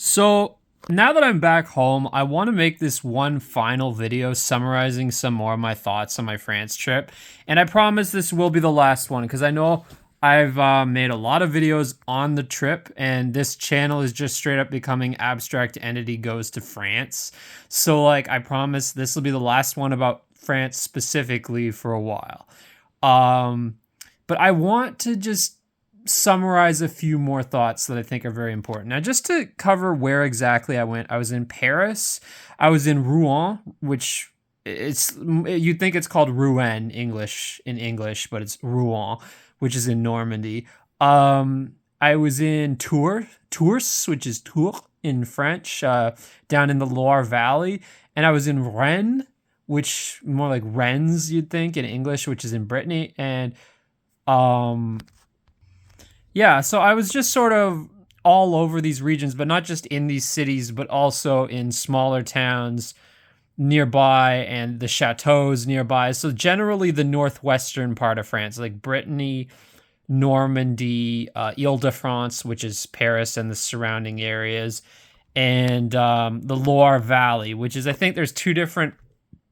So now that I'm back home, I want to make this one final video summarizing some more of my thoughts on my France trip. And I promise this will be the last one because I know I've made a lot of videos on the trip, and this channel is just straight up becoming Abstract Entity Goes to France. So, like, I promise this will be the last one about France specifically for a while. Um, but I want to just summarize a few more thoughts that I think are very important. Now, just to cover where exactly I went, I was in Paris, I was in Rouen, which it's you'd think it's called Rouen in English, but it's Rouen, which is in Normandy. I was in Tours, which is Tours in French, down in the Loire Valley, and I was in Rennes, which more like Rennes you'd think in English, which is in Brittany, and um yeah, so I was just sort of all over these regions, but not just in these cities, but also in smaller towns nearby and the chateaus nearby. So generally the northwestern part of France, like Brittany, Normandy, Ile-de-France, which is Paris and the surrounding areas, and the Loire Valley, which is, I think there's two different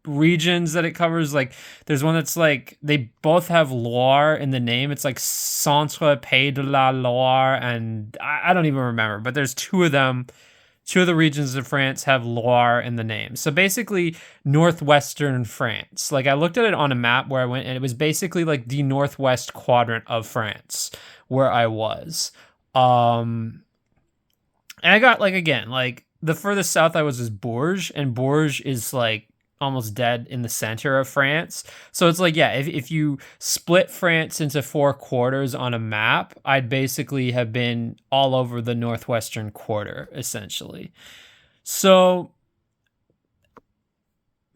regions that it covers. Like, there's one that's like they both have Loire in the name. It's like Centre Pays de la Loire, and I don't even remember, but there's two of them. Two of the regions of France have Loire in the name. So basically, northwestern France. Like, I looked at it on a map where I went, and it was basically like the northwest quadrant of France where I was. And I got, like, again, like the furthest south I was Bourges, and Bourges is like almost dead in the center of France. So it's like, yeah, if you split France into four quarters on a map, I'd basically have been all over the northwestern quarter, essentially. So,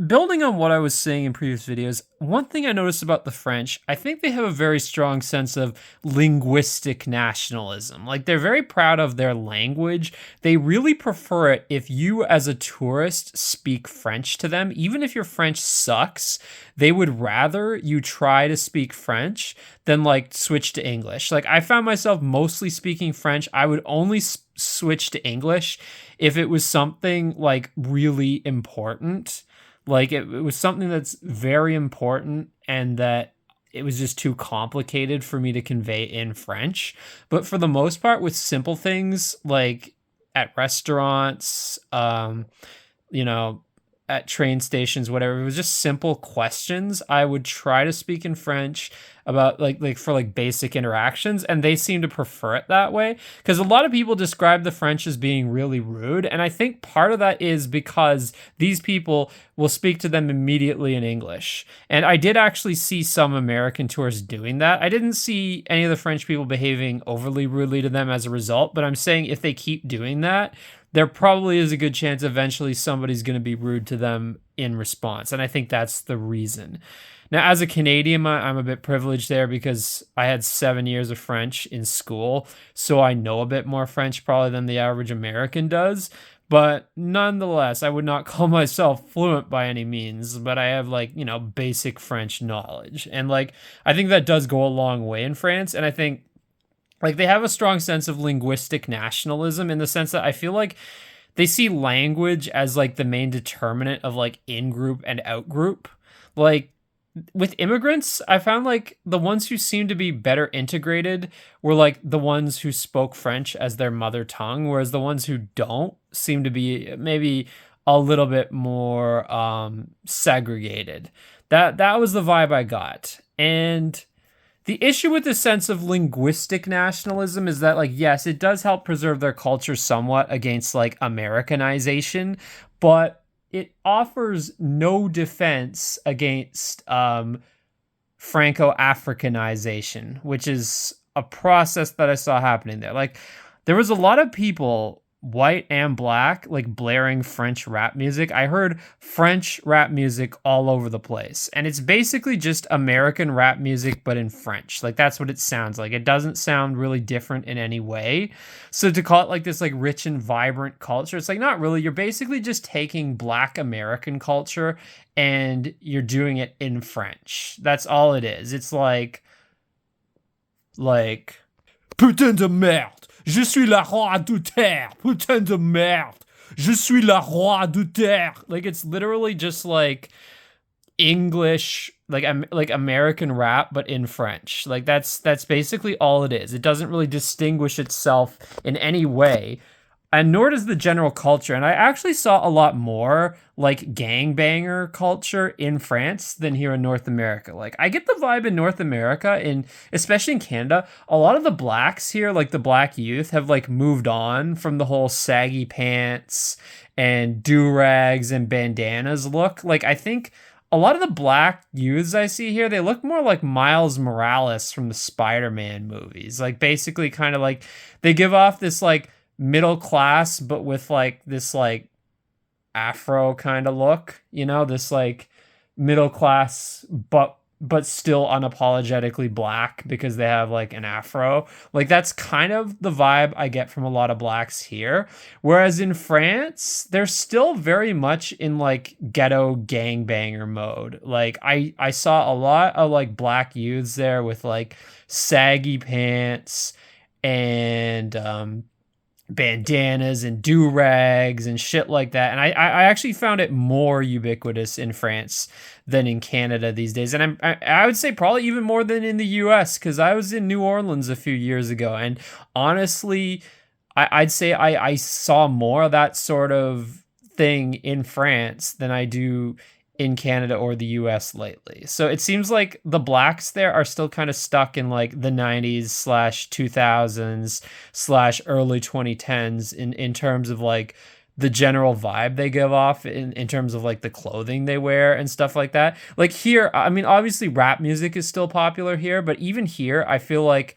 building on what I was saying in previous videos, one thing I noticed about the French, I think they have a very strong sense of linguistic nationalism. Like, they're very proud of their language. They really prefer it if you, as a tourist, speak French to them. Even if your French sucks, they would rather you try to speak French than, like, switch to English. Like, I found myself mostly speaking French. I would only switch to English if it was something, like, really important. Like, it was something that's very important and that it was just too complicated for me to convey in French. But for the most part, with simple things like at restaurants, you know, at train stations, whatever, it was just simple questions. I would try to speak in French about like for like basic interactions, and they seem to prefer it that way because a lot of people describe the French as being really rude, and I think part of that is because these people will speak to them immediately in English. And I did actually see some American tourists doing that. I didn't see any of the French people behaving overly rudely to them as a result, but I'm saying if they keep doing that, there probably is a good chance eventually somebody's going to be rude to them in response. And I think that's the reason. Now, as a Canadian, I'm a bit privileged there because I had 7 years of French in school. So I know a bit more French probably than the average American does. But nonetheless, I would not call myself fluent by any means, but I have, like, basic French knowledge. And, like, I think that does go a long way in France. And I think, like, they have a strong sense of linguistic nationalism in the sense that I feel like they see language as, like, the main determinant of, like, in-group and out-group. Like, with immigrants, I found, like, the ones who seemed to be better integrated were, like, the ones who spoke French as their mother tongue, whereas the ones who don't seem to be maybe a little bit more segregated. That was the vibe I got. And the issue with the sense of linguistic nationalism is that, like, yes, it does help preserve their culture somewhat against, like, Americanization, but it offers no defense against Franco-Africanization, which is a process that I saw happening there. Like, there was a lot of people, white and black, like, blaring French rap music. I heard French rap music all over the place. And it's basically just American rap music, but in French. Like, that's what it sounds like. It doesn't sound really different in any way. So to call it, like, this, like, rich and vibrant culture, it's like, not really. You're basically just taking black American culture and you're doing it in French. That's all it is. It's like, putain de merde. Je suis le roi du terre, putain de merde. Je suis le roi du terre. Like it's literally just like English, like American rap, but in French. Like that's basically all it is. It doesn't really distinguish itself in any way, and nor does the general culture. And I actually saw a lot more like gangbanger culture in France than here in North America. Like I get the vibe in North America, in especially in Canada, a lot of the blacks here, like the black youth, have like moved on from the whole saggy pants and do rags and bandanas look. Like I think a lot of the black youths I see here, they look more like Miles Morales from the Spider-Man movies. Like basically kind of like they give off this like middle class, but with like this like afro kind of look, you know, this like middle class, but still unapologetically black because they have like an afro. Like that's kind of the vibe I get from a lot of blacks here. Whereas in France, they're still very much in like ghetto gangbanger mode. Like I saw a lot of like black youths there with like saggy pants and bandanas and do-rags and shit like that. And I actually found it more ubiquitous in France than in Canada these days. And I would say probably even more than in the US, because I was in New Orleans a few years ago. And honestly, I'd say I saw more of that sort of thing in France than I do in Canada or the US lately. So it seems like the blacks there are still kind of stuck in like the 90s slash 2000s slash early 2010s in terms of like the general vibe they give off in terms of like the clothing they wear and stuff like that. Like here, I mean, obviously rap music is still popular here, but even here, I feel like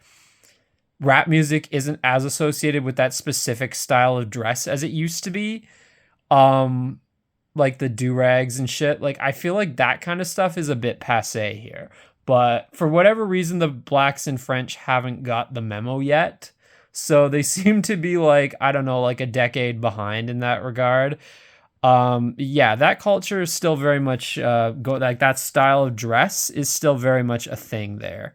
rap music isn't as associated with that specific style of dress as it used to be. Like the do-rags and shit. Like I feel like that kind of stuff is a bit passe here. But for whatever reason, the blacks in French haven't got the memo yet. So they seem to be like, I don't know, like a decade behind in that regard. Yeah, that culture is still very much like that style of dress is still very much a thing there.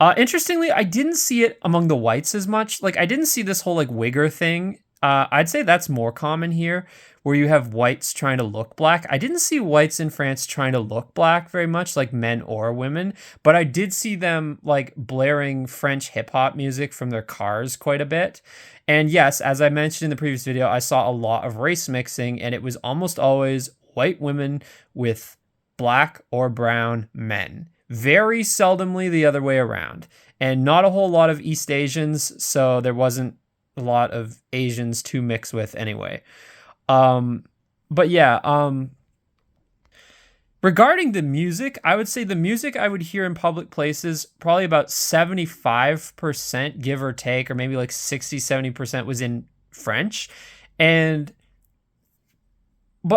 Interestingly, I didn't see it among the whites as much. Like I didn't see this whole like wigger thing. I'd say that's more common here, where you have whites trying to look black. I didn't see whites in France trying to look black very much, like men or women, but I did see them like blaring French hip hop music from their cars quite a bit. And yes, as I mentioned in the previous video, I saw a lot of race mixing, and it was almost always white women with black or brown men. Very seldomly the other way around. And not a whole lot of East Asians, so there wasn't a lot of Asians to mix with anyway. But yeah, regarding the music, I would say the music I would hear in public places, probably about 75%, give or take, or maybe like 60-70% was in French. But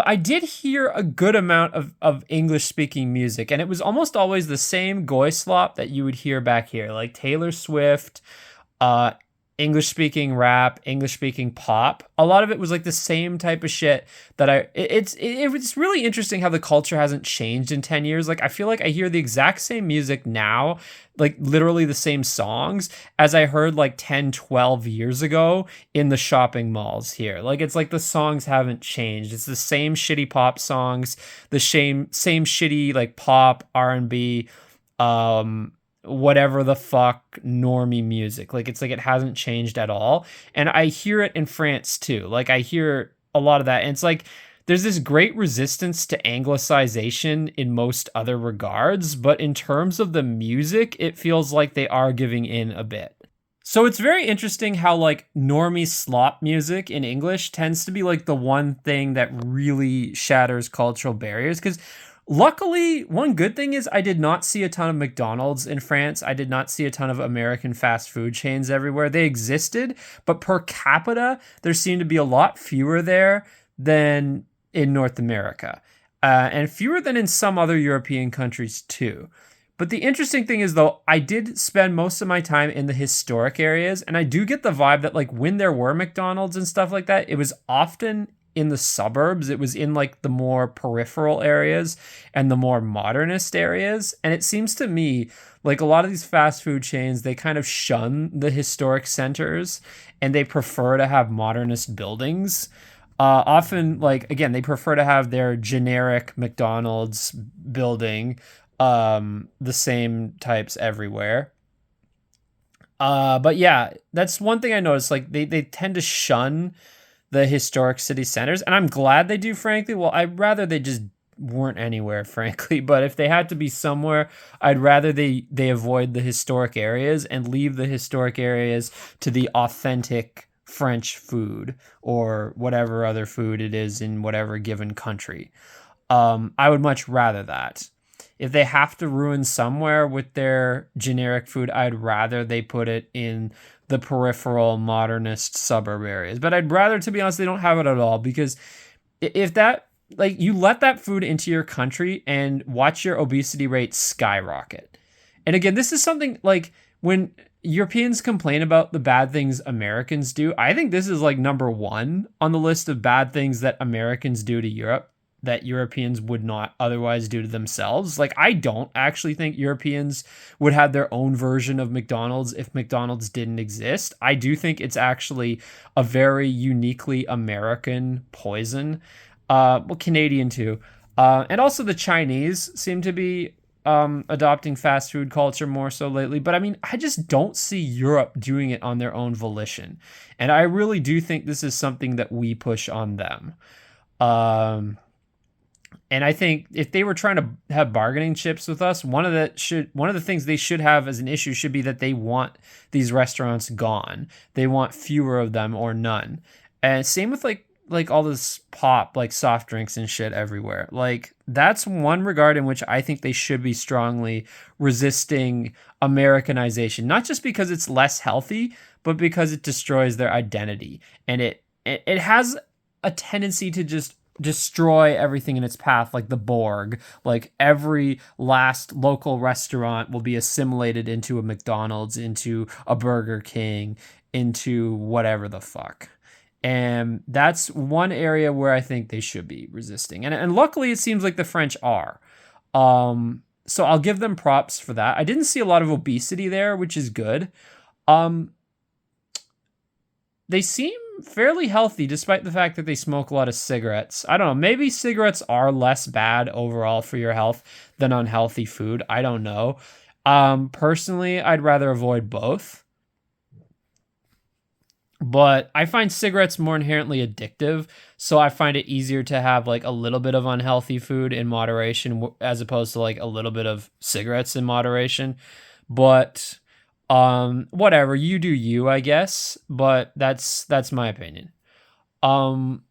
I did hear a good amount of English speaking music, and it was almost always the same goy slop that you would hear back here, like Taylor Swift, English speaking rap, English speaking pop. A lot of it was like the same type of shit that it's really interesting how the culture hasn't changed in 10 years. Like I feel like I hear the exact same music now, like literally the same songs as I heard like 10, 12 years ago in the shopping malls here. Like it's like the songs haven't changed. It's the same shitty pop songs, the same shitty like pop, R&B, whatever the fuck normie music. Like it's like it hasn't changed at all. And I hear it in France too. Like I hear a lot of that. And it's like there's this great resistance to anglicization in most other regards, but in terms of the music, it feels like they are giving in a bit. So it's very interesting how like normie slop music in English tends to be like the one thing that really shatters cultural barriers, because luckily, one good thing is I did not see a ton of McDonald's in France. I did not see a ton of American fast food chains everywhere. They existed, but per capita, there seemed to be a lot fewer there than in North America, and fewer than in some other European countries too. But the interesting thing is, though, I did spend most of my time in the historic areas, and I do get the vibe that like when there were McDonald's and stuff like that, it was often in the suburbs. It was in like the more peripheral areas and the more modernist areas. And it seems to me Like a lot of these fast food chains, they kind of shun the historic centers and they prefer to have modernist buildings. Often, like, again, they prefer to have their generic McDonald's building, the same types everywhere. But yeah, that's one thing I noticed. Like they tend to shun the historic city centers, and I'm glad they do. Frankly, well, I'd rather they just weren't anywhere, frankly. But if they had to be somewhere, I'd rather they avoid the historic areas and leave the historic areas to the authentic French food or whatever other food it is in whatever given country. I would much rather that. If they have to ruin somewhere with their generic food, I'd rather they put it in the peripheral modernist suburb areas. But I'd rather, to be honest, they don't have it at all because if that, like, you let that food into your country and watch your obesity rate skyrocket. And again, this is something like when Europeans complain about the bad things Americans do, I think this is like number one on the list of bad things that Americans do to Europe that Europeans would not otherwise do to themselves. Like, I don't actually think Europeans would have their own version of McDonald's if McDonald's didn't exist. I do think it's actually a very uniquely American poison. Well, Canadian too. And also the Chinese seem to be adopting fast food culture more so lately. But I mean, I just don't see Europe doing it on their own volition. And I really do think this is something that we push on them. And I think if they were trying to have bargaining chips with us, one of the things they should have as an issue should be that they want these restaurants gone. They want fewer of them or none. And same with like all this pop, like soft drinks and shit everywhere. Like that's one regard in which I think they should be strongly resisting Americanization, not just because it's less healthy, but because it destroys their identity. And it has a tendency to just destroy everything in its path, like the Borg. Like every last local restaurant will be assimilated into a McDonald's, into a Burger King, into whatever the fuck. And that's one area where I think they should be resisting. And luckily, it seems like the French are. So I'll give them props for that. I didn't see a lot of obesity there, which is good. They seem fairly healthy despite the fact that they smoke a lot of cigarettes. I don't know. Maybe cigarettes are less bad overall for your health than unhealthy food. I don't know. Personally, I'd rather avoid both. But I find cigarettes more inherently addictive, so I find it easier to have like a little bit of unhealthy food in moderation as opposed to like a little bit of cigarettes in moderation. But whatever, you do you, I guess, but that's my opinion. Um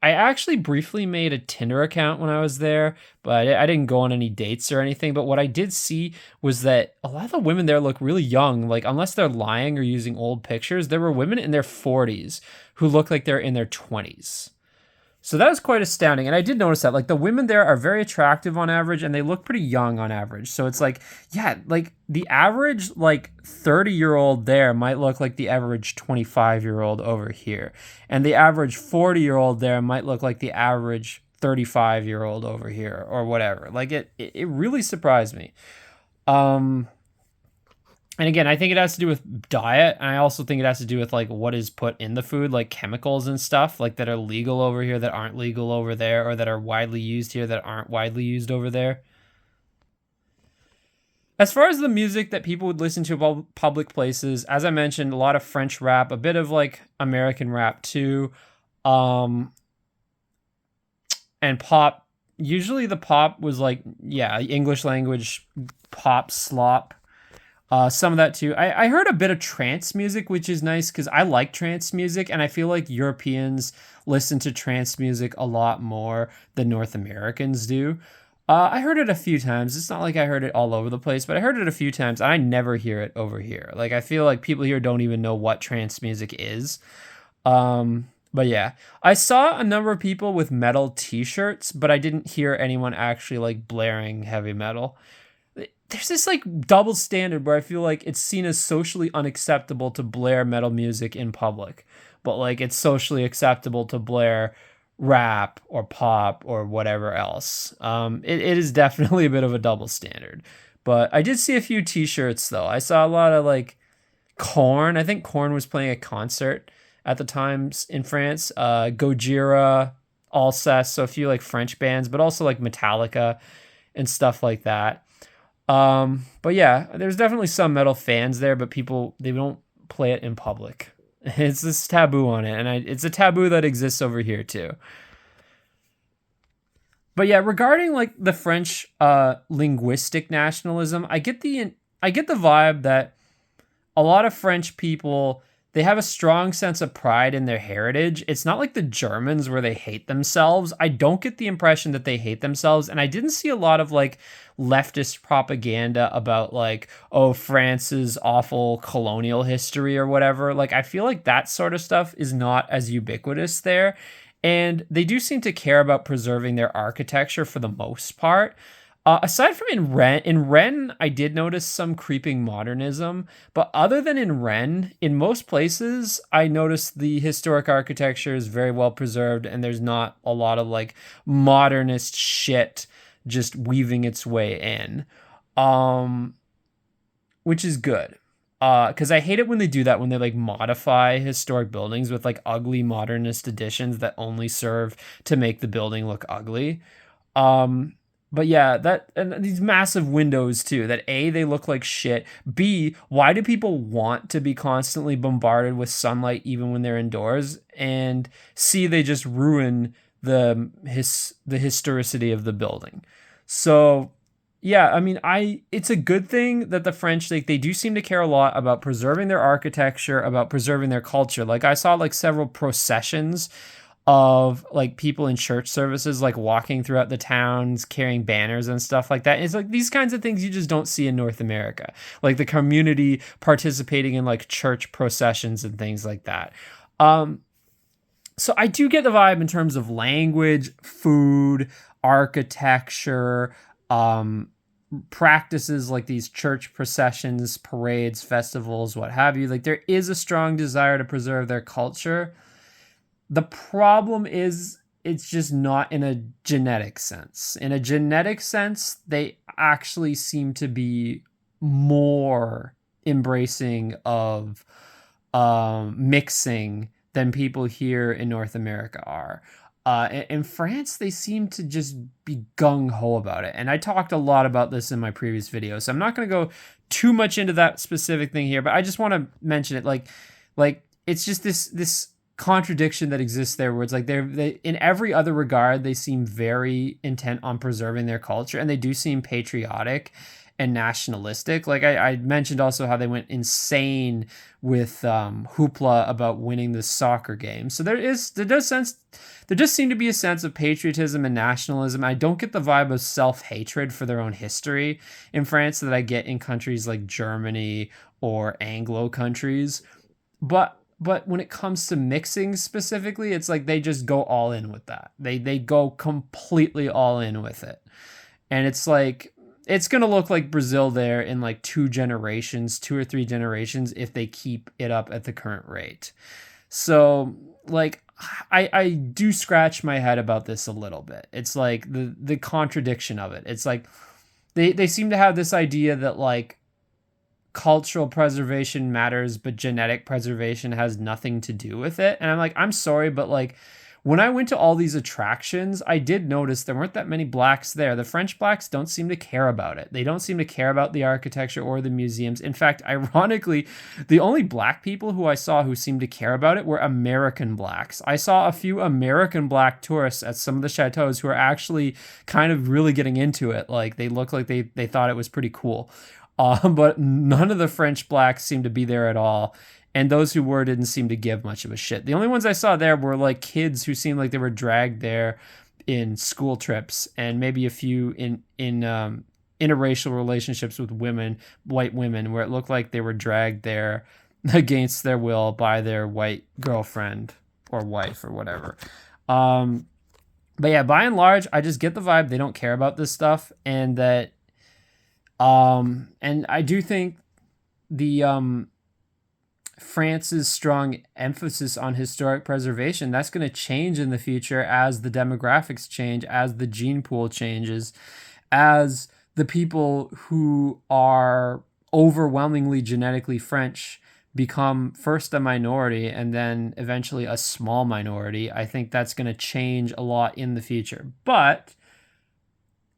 I actually briefly made a Tinder account when I was there, but I didn't go on any dates or anything. But what I did see was that a lot of the women there look really young. Like, unless they're lying or using old pictures, there were women in their 40s who look like they're in their 20s. So that was quite astounding. And I did notice that, like, the women there are very attractive on average and they look pretty young on average. So it's like, yeah, like the average, like 30-year-old there might look like the average 25-year-old over here. And the average 40-year-old there might look like the average 35-year-old over here or whatever. Like it really surprised me. And again, I think it has to do with diet. And I also think it has to do with like what is put in the food, like chemicals and stuff like that are legal over here that aren't legal over there, or that are widely used here that aren't widely used over there. As far as the music that people would listen to about public places, as I mentioned, a lot of French rap, a bit of like American rap too, um, and pop. Usually the pop was like, yeah, English language pop slop. Some of that too. I heard a bit of trance music, which is nice because I like trance music, and I feel like Europeans listen to trance music a lot more than North Americans do. I heard it a few times. It's not like I heard it all over the place, but I heard it a few times. I never hear it over here. Like, I feel like people here don't even know what trance music is. But yeah, I saw a number of people with metal t-shirts, but I didn't hear anyone actually like blaring heavy metal. There's this like double standard where I feel like it's seen as socially unacceptable to blare metal music in public, but like it's socially acceptable to blare rap or pop or whatever else. It is definitely a bit of a double standard. But I did see a few T-shirts though. I saw a lot of like Corn. I think Corn was playing a concert at the times in France. Gojira, Alsace, so a few like French bands, but also like Metallica and stuff like that. But yeah, there's definitely some metal fans there, but people they don't play it in public. It's this taboo on it, and it's a taboo that exists over here too. But yeah, regarding like the French linguistic nationalism, I get the vibe that a lot of French people they have a strong sense of pride in their heritage. It's not like the Germans where they hate themselves. I don't get the impression that they hate themselves, and I didn't see a lot of like leftist propaganda about like oh France's awful colonial history or whatever. Like I feel like that sort of stuff is not as ubiquitous there. And they do seem to care about preserving their architecture for the most part. Aside from in Rennes, I did notice some creeping modernism. But other than in Rennes, in most places, I noticed the historic architecture is very well preserved, and there's not a lot of like modernist shit just weaving its way in, um, which is good. Because I hate it when they do that when they like modify historic buildings with like ugly modernist additions that only serve to make the building look ugly. Um, but yeah, that and these massive windows too. That A, they look like shit. B, why do people want to be constantly bombarded with sunlight even when they're indoors? And C, they just ruin the historicity of the building. So yeah, I mean, I it's a good thing that the French like they do seem to care a lot about preserving their architecture, about preserving their culture. Like I saw like several processions of like people in church services like walking throughout the towns carrying banners and stuff like that. It's like these kinds of things you just don't see in North America. Like the community participating in like church processions and things like that. Um so I do get the vibe in terms of language, food, architecture, um, practices like these church processions, parades, festivals, what have you. Like there is a strong desire to preserve their culture. The problem is it's just not in a genetic sense. In a genetic sense, they actually seem to be more embracing of mixing than people here in North America are. In France, they seem to just be gung ho about it. And I talked a lot about this in my previous video, so I'm not going to go too much into that specific thing here, but I just want to mention it. Like it's just this contradiction that exists there, where it's like they in every other regard they seem very intent on preserving their culture, and they do seem patriotic and nationalistic. Like I mentioned also how they went insane with hoopla about winning the soccer game. So there does seem to be a sense of patriotism and nationalism. I don't get the vibe of self-hatred for their own history in France that I get in countries like Germany or Anglo countries. But when it comes to mixing specifically, it's like they just go all in with that. They go completely all in with it. And it's like it's going to look like Brazil there in like 2 or 3 generations if they keep it up at the current rate. So like I do scratch my head about this a little bit. It's like the contradiction of it. It's like they seem to have this idea that like cultural preservation matters, but genetic preservation has nothing to do with it. And I'm like, I'm sorry, but like when I went to all these attractions, I did notice there weren't that many blacks there. The French blacks don't seem to care about it. They don't seem to care about the architecture or the museums. In fact, ironically, the only black people who I saw who seemed to care about it were American blacks. I saw a few American black tourists at some of the chateaus who are actually kind of really getting into it. Like they look like they thought it was pretty cool. But none of the French blacks seemed to be there at all. And those who were didn't seem to give much of a shit. The only ones I saw there were like kids who seemed like they were dragged there in school trips, and maybe a few in interracial relationships with white women, where it looked like they were dragged there against their will by their white girlfriend or wife or whatever. But yeah, by and large, I just get the vibe they don't care about this stuff, and that and I do think the France's strong emphasis on historic preservation, that's going to change in the future as the demographics change, as the gene pool changes, as the people who are overwhelmingly genetically French become first a minority and then eventually a small minority. I think that's going to change a lot in the future. But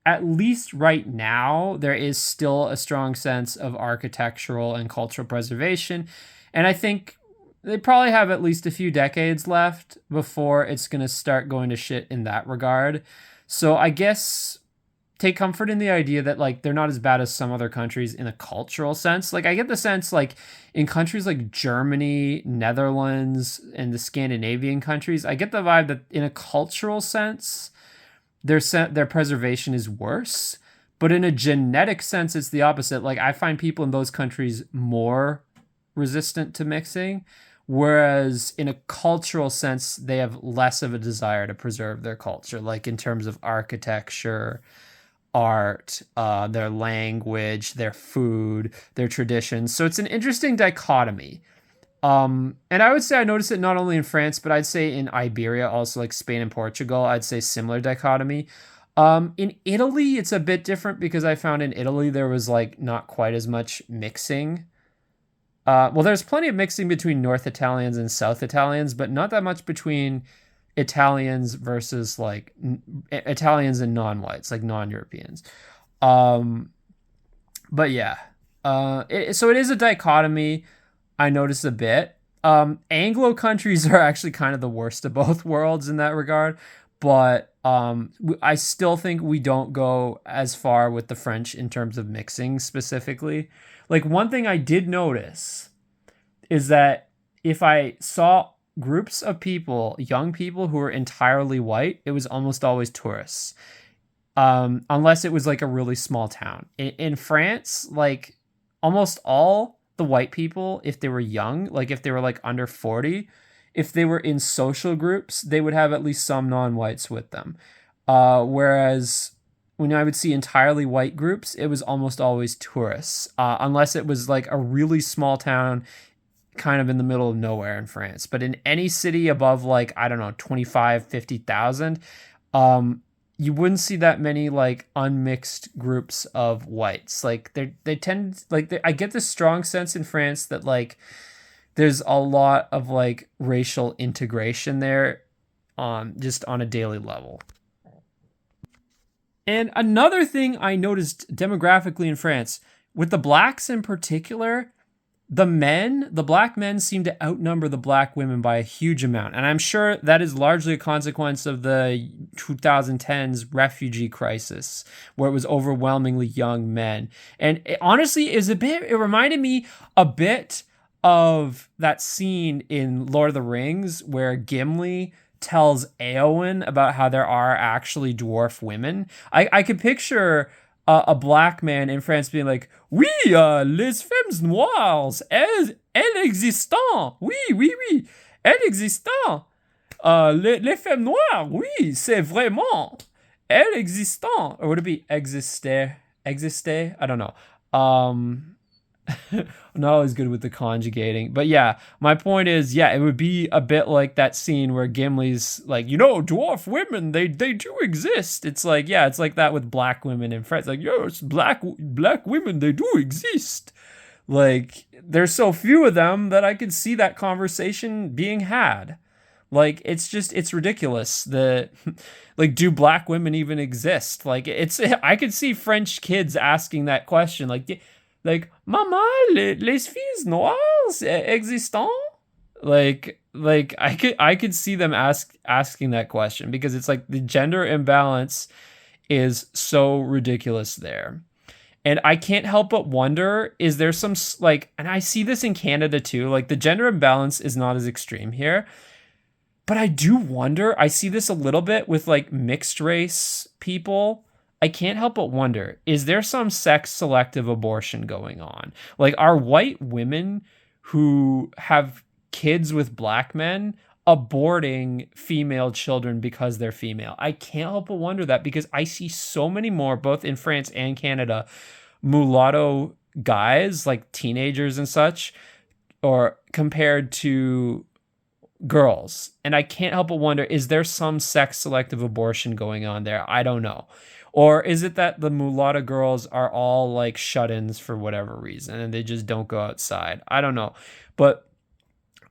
at least right now, there is still a strong sense of architectural and cultural preservation. And I think they probably have at least a few decades left before it's going to start going to shit in that regard. So I guess take comfort in the idea that like they're not as bad as some other countries in a cultural sense. Like I get the sense like in countries like Germany, Netherlands, and the Scandinavian countries, I get the vibe that in a cultural sense, their preservation is worse. But in a genetic sense, it's the opposite. Like I find people in those countries more resistant to mixing, whereas in a cultural sense, they have less of a desire to preserve their culture, like in terms of architecture, art, their language, their food, their traditions. So it's an interesting dichotomy. And I would say I noticed it not only in France, but I'd say in Iberia, also like Spain and Portugal, I'd say similar dichotomy. In Italy, it's a bit different because I found in Italy there was like not quite as much mixing. Well, there's plenty of mixing between North Italians and South Italians, but not that much between Italians versus like Italians and non-whites, like non-Europeans. But yeah, so it is a dichotomy. I noticed a bit. Anglo countries are actually kind of the worst of both worlds in that regard, but I still think we don't go as far with the French in terms of mixing specifically. Like one thing I did notice is that if I saw groups of people, young people who were entirely white, it was almost always tourists. Unless it was like a really small town. In France, like almost all the white people, if they were young, like if they were like under 40, if they were in social groups, they would have at least some non-whites with them. Whereas when I would see entirely white groups, it was almost always tourists, unless it was like a really small town kind of in the middle of nowhere in France. But in any city above like, I don't know, 25, 50,000, you wouldn't see that many like unmixed groups of whites. Like they tend like I get this strong sense in France that like there's a lot of like racial integration there just on a daily level. And another thing I noticed demographically in France, with the blacks in particular, the black men seem to outnumber the black women by a huge amount. And I'm sure that is largely a consequence of the 2010s refugee crisis, where it was overwhelmingly young men. And it honestly it reminded me a bit of that scene in Lord of the Rings where Gimli tells Eowyn about how there are actually dwarf women. I could picture a black man in France being like, "Oui, les femmes noires, elles existent. Oui, oui, oui, elles existent. Les femmes noires, oui, c'est vraiment, elles existent." Or would it be exister? Exister? I don't know. I'm not always good with the conjugating, but yeah, my point is, yeah, it would be a bit like that scene where Gimli's like, dwarf women, they do exist. It's like, yeah, it's like that with black women in France. Like, yes, black women, they do exist. Like, there's so few of them that I could see that conversation being had. Like, it's ridiculous that, like, do black women even exist? Like, I could see French kids asking that question, like, Mama, les filles noires existent? Like I could see them asking that question because it's like the gender imbalance is so ridiculous there. And I can't help but wonder, is there some like, and I see this in Canada too, like the gender imbalance is not as extreme here, but I do wonder, I see this a little bit with like mixed race people. I can't help but wonder, is there some sex selective abortion going on? Like, are white women who have kids with black men aborting female children because they're female? I can't help but wonder that because I see so many more, both in France and Canada, mulatto guys, like teenagers and such, or compared to girls. And I can't help but wonder, is there some sex selective abortion going on there? I don't know. Or is it that the mulatto girls are all like shut-ins for whatever reason and they just don't go outside? I don't know. But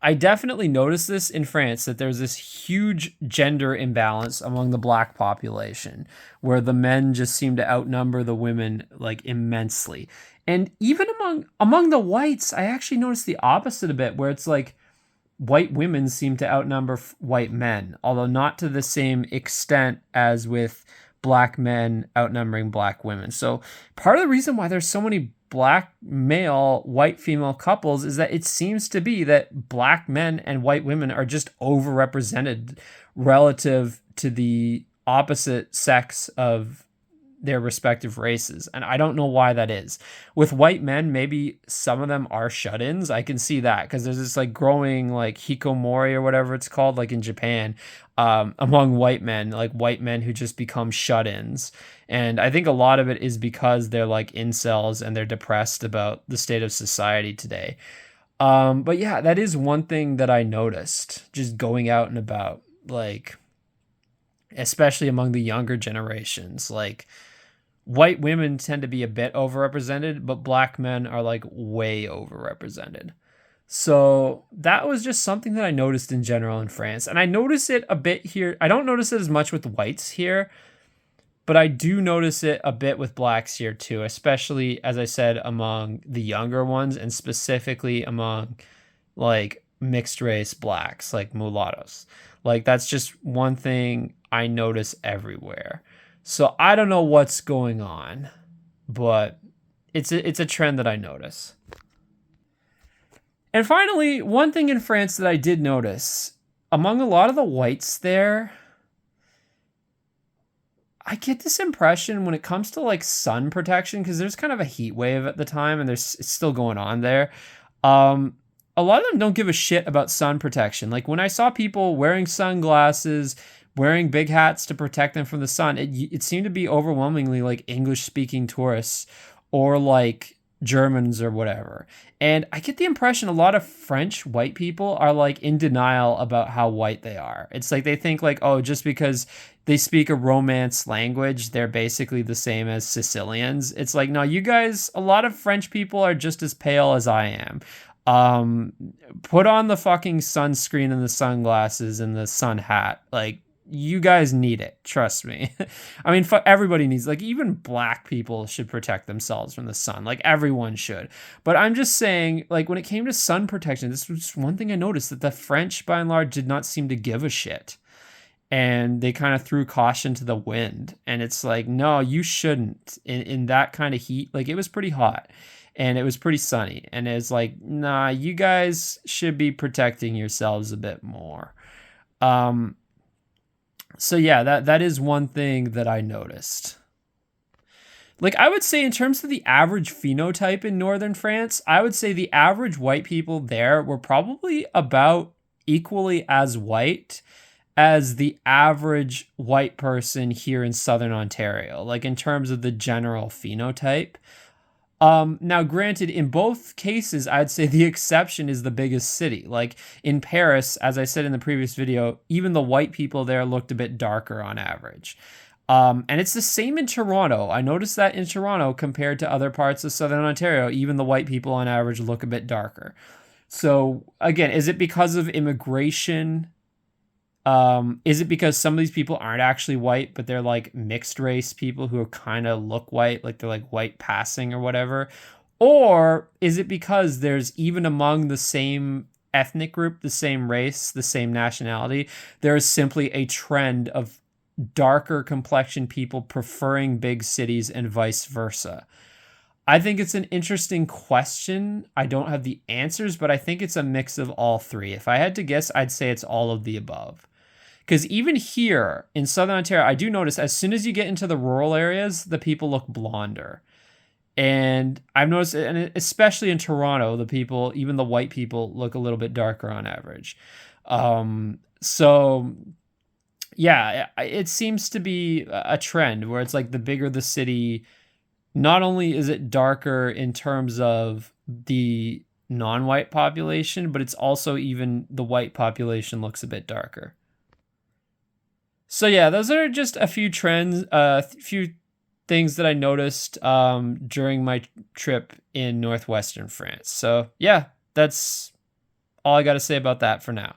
I definitely noticed this in France, that there's this huge gender imbalance among the black population where the men just seem to outnumber the women like immensely. And even among the whites, I actually noticed the opposite a bit, where it's like white women seem to outnumber white men, although not to the same extent as with black men outnumbering black women. So part of the reason why there's so many black male, white female couples is that it seems to be that black men and white women are just overrepresented relative to the opposite sex of their respective races. And I don't know why that is. With white men, maybe some of them are shut-ins. I can see that because there's this like growing like hikomori or whatever it's called, like in Japan, among white men, like white men who just become shut-ins. And I think a lot of it is because they're like incels and they're depressed about the state of society today. But yeah, that is one thing that I noticed just going out and about, like, especially among the younger generations. Like, white women tend to be a bit overrepresented, but black men are like way overrepresented. So that was just something that I noticed in general in France. And I notice it a bit here. I don't notice it as much with whites here, but I do notice it a bit with blacks here too, especially, as I said, among the younger ones and specifically among like mixed race blacks, like mulattoes. Like that's just one thing I notice everywhere. So I don't know what's going on, but it's a trend that I notice. And finally, one thing in France that I did notice, among a lot of the whites there, I get this impression when it comes to like sun protection, because there's kind of a heat wave at the time and it's still going on there. A lot of them don't give a shit about sun protection. Like when I saw people wearing sunglasses, wearing big hats to protect them from the sun, it seemed to be overwhelmingly like English speaking tourists or like Germans or whatever. And I get the impression a lot of French white people are like in denial about how white they are. It's like they think like, oh, just because they speak a Romance language, they're basically the same as Sicilians. It's like, no, you guys, a lot of French people are just as pale as I am. Put on the fucking sunscreen and the sunglasses and the sun hat. Like, you guys need it. Trust me. I mean, everybody needs, like, even black people should protect themselves from the sun. Like, everyone should. But I'm just saying, like, when it came to sun protection, this was one thing I noticed, that the French, by and large, did not seem to give a shit. And they kind of threw caution to the wind. And it's like, no, you shouldn't. In that kind of heat, like, it was pretty hot. And it was pretty sunny. And it's like, nah, you guys should be protecting yourselves a bit more. So yeah, that is one thing that I noticed. Like, I would say in terms of the average phenotype in northern France, I would say the average white people there were probably about equally as white as the average white person here in southern Ontario, like in terms of the general phenotype. Now, granted, in both cases, I'd say the exception is the biggest city. Like in Paris, as I said in the previous video, even the white people there looked a bit darker on average. And it's the same in Toronto. I noticed that in Toronto, compared to other parts of southern Ontario, even the white people on average look a bit darker. So again, is it because of immigration? Is it because some of these people aren't actually white, but they're like mixed race people who kind of look white, like they're like white passing or whatever? Or is it because there's, even among the same ethnic group, the same race, the same nationality, there is simply a trend of darker complexion people preferring big cities and vice versa? I think it's an interesting question. I don't have the answers, but I think it's a mix of all three. If I had to guess, I'd say it's all of the above. Because even here in southern Ontario, I do notice as soon as you get into the rural areas, the people look blonder. And I've noticed, and especially in Toronto, the people, even the white people, look a little bit darker on average. So yeah, it seems to be a trend where it's like the bigger the city, not only is it darker in terms of the non-white population, but it's also even the white population looks a bit darker. So yeah, those are just a few trends, few things that I noticed during my trip in northwestern France. So yeah, that's all I got to say about that for now.